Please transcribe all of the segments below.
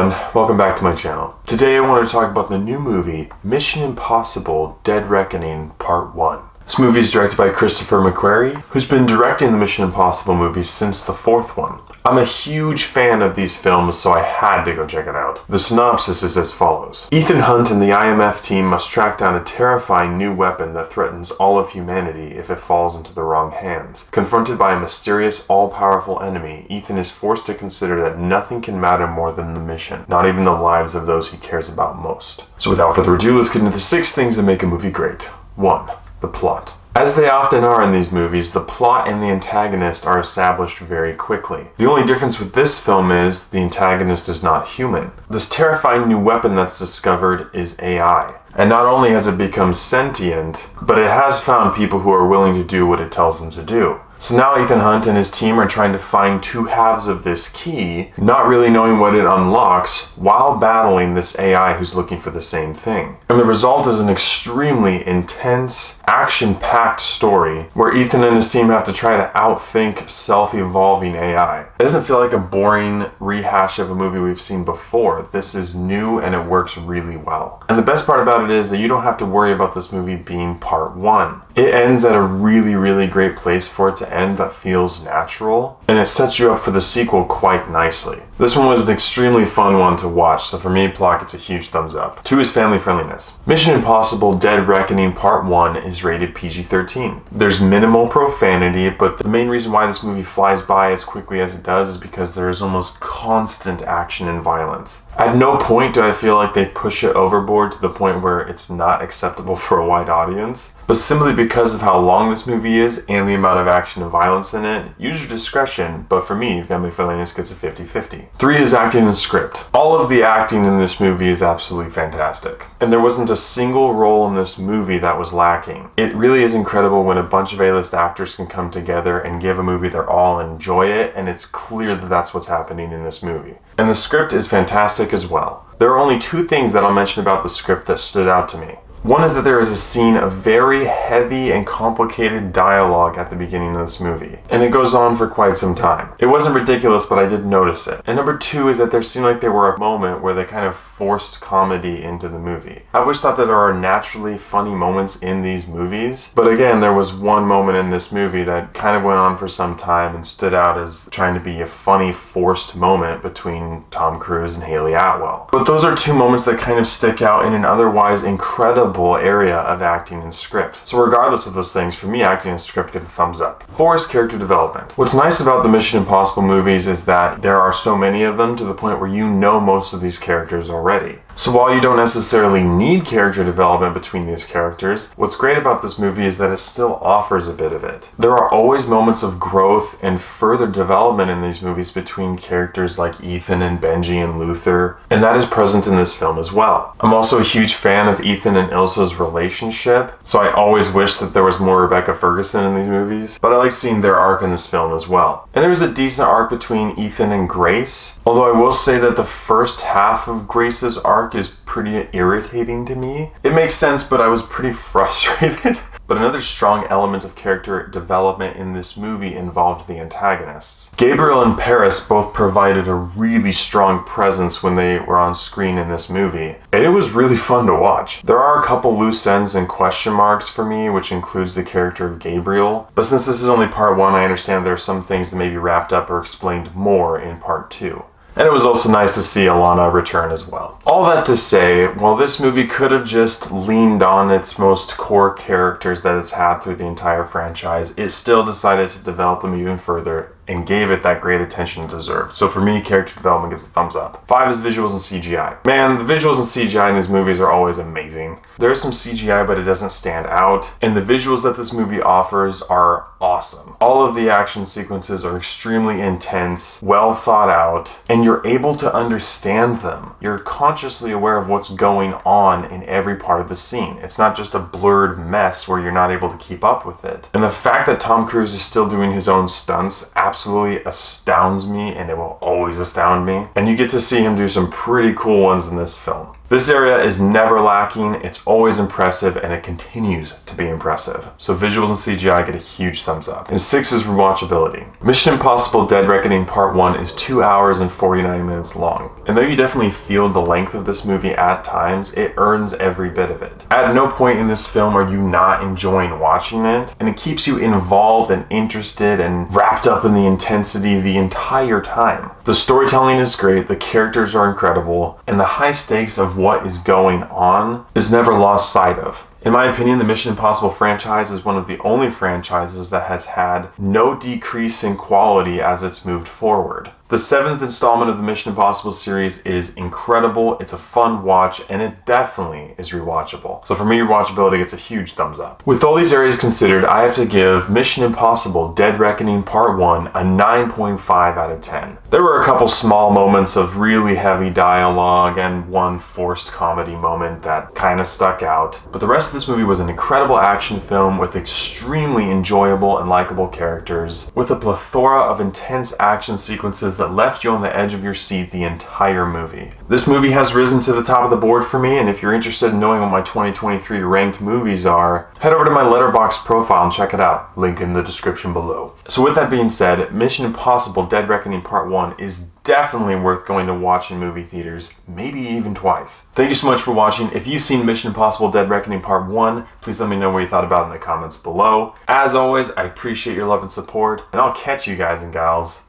everyone, welcome back to my channel. Today I want to talk about the new movie, Mission Impossible Dead Reckoning Part 1. This movie is directed by Christopher McQuarrie, who's been directing the Mission Impossible movies since the fourth one. I'm a huge fan of these films, so I had to go check it out. The synopsis is as follows. Ethan Hunt and the IMF team must track down a terrifying new weapon that threatens all of humanity if it falls into the wrong hands. Confronted by a mysterious, all-powerful enemy, Ethan is forced to consider that nothing can matter more than the mission, not even the lives of those he cares about most. So without further ado, let's get into the 6 things that make a movie great. 1. The plot. As they often are in these movies, the plot and the antagonist are established very quickly. The only difference with this film is the antagonist is not human. This terrifying new weapon that's discovered is AI. And not only has it become sentient, but it has found people who are willing to do what it tells them to do. So now Ethan Hunt and his team are trying to find 2 halves of this key, not really knowing what it unlocks, while battling this AI who's looking for the same thing. And the result is an extremely intense, action-packed story where Ethan and his team have to try to outthink self-evolving AI. It doesn't feel like a boring rehash of a movie we've seen before. This is new and it works really well. And the best part about it is that you don't have to worry about this movie being part 1. It ends at a really great place for it to end that feels natural, and it sets you up for the sequel quite nicely. This one was an extremely fun one to watch, so for me, plot gets a huge thumbs up. 2 is family friendliness. Mission Impossible Dead Reckoning Part 1 is rated PG-13. There's minimal profanity, but the main reason why this movie flies by as quickly as it does is because there is almost constant action and violence. At no point do I feel like they push it overboard to the point where it's not acceptable for a wide audience, but simply because of how long this movie is and the amount of action and violence in it, use your discretion, but for me, family friendliness gets a 50-50. 3 is acting and script. All of the acting in this movie is absolutely fantastic, and there wasn't a single role in this movie that was lacking. It really is incredible when a bunch of A-list actors can come together and give a movie their all and enjoy it, and it's clear that that's what's happening in this movie. And the script is fantastic as well. There are only 2 things that I'll mention about the script that stood out to me. One is that there is a scene of very heavy and complicated dialogue at the beginning of this movie, and it goes on for quite some time. It wasn't ridiculous, but I did notice it. And number 2 is that there seemed like there were a moment where they kind of forced comedy into the movie. I've always thought that there are naturally funny moments in these movies, but again, there was one moment in this movie that kind of went on for some time and stood out as trying to be a funny, forced moment between Tom Cruise and Haley Atwell. But those are 2 moments that kind of stick out in an otherwise incredible area of acting and script. So regardless of those things, for me, acting and script get a thumbs up. 4 is character development. What's nice about the Mission Impossible movies is that there are so many of them to the point where you know most of these characters already. So while you don't necessarily need character development between these characters, what's great about this movie is that it still offers a bit of it. There are always moments of growth and further development in these movies between characters like Ethan and Benji and Luther, and that is present in this film as well. I'm also a huge fan of Ethan and Ilsa's relationship, so I always wish that there was more Rebecca Ferguson in these movies, but I like seeing their arc in this film as well. And there was a decent arc between Ethan and Grace, although I will say that the first half of Grace's arc is pretty irritating to me. It makes sense, but I was pretty frustrated. But another strong element of character development in this movie involved the antagonists. Gabriel and Paris both provided a really strong presence when they were on screen in this movie, and it was really fun to watch. There are a couple loose ends and question marks for me, which includes the character of Gabriel, but since this is only part 1, I understand there are some things that may be wrapped up or explained more in part 2. And it was also nice to see Alana return as well. All that to say, while this movie could have just leaned on its most core characters that it's had through the entire franchise, it still decided to develop them even further and gave it that great attention it deserved. So for me, character development gets a thumbs up. 5 is visuals and CGI. Man, the visuals and CGI in these movies are always amazing. There is some CGI, but it doesn't stand out. And the visuals that this movie offers are awesome. All of the action sequences are extremely intense, well thought out, and you're able to understand them. You're consciously aware of what's going on in every part of the scene. It's not just a blurred mess where you're not able to keep up with it. And the fact that Tom Cruise is still doing his own stunts absolutely astounds me, and it will always astound me. And you get to see him do some pretty cool ones in this film. This area is never lacking, it's always impressive, and it continues to be impressive. So visuals and CGI get a huge thumbs up. And 6 is rewatchability. Mission Impossible Dead Reckoning Part 1 is 2 hours and 49 minutes long. And though you definitely feel the length of this movie at times, it earns every bit of it. At no point in this film are you not enjoying watching it, and it keeps you involved and interested and wrapped up in the intensity the entire time. The storytelling is great, the characters are incredible, and the high stakes of what is going on is never lost sight of. In my opinion, the Mission Impossible franchise is one of the only franchises that has had no decrease in quality as it's moved forward. The 7th installment of the Mission Impossible series is incredible, it's a fun watch, and it definitely is rewatchable. So for me, rewatchability gets a huge thumbs up. With all these areas considered, I have to give Mission Impossible Dead Reckoning Part 1 a 9.5 out of 10. There were a couple small moments of really heavy dialogue and one forced comedy moment that kind of stuck out, but the rest of this movie was an incredible action film with extremely enjoyable and likable characters, with a plethora of intense action sequences that left you on the edge of your seat the entire movie. This movie has risen to the top of the board for me, and if you're interested in knowing what my 2023 ranked movies are, head over to my Letterboxd profile and check it out. Link in the description below. So with that being said, Mission Impossible Dead Reckoning Part 1 is definitely worth going to watch in movie theaters, maybe even twice. Thank you so much for watching. If you've seen Mission Impossible Dead Reckoning Part 1, please let me know what you thought about it in the comments below. As always, I appreciate your love and support, and I'll catch you guys and gals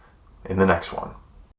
in the next one.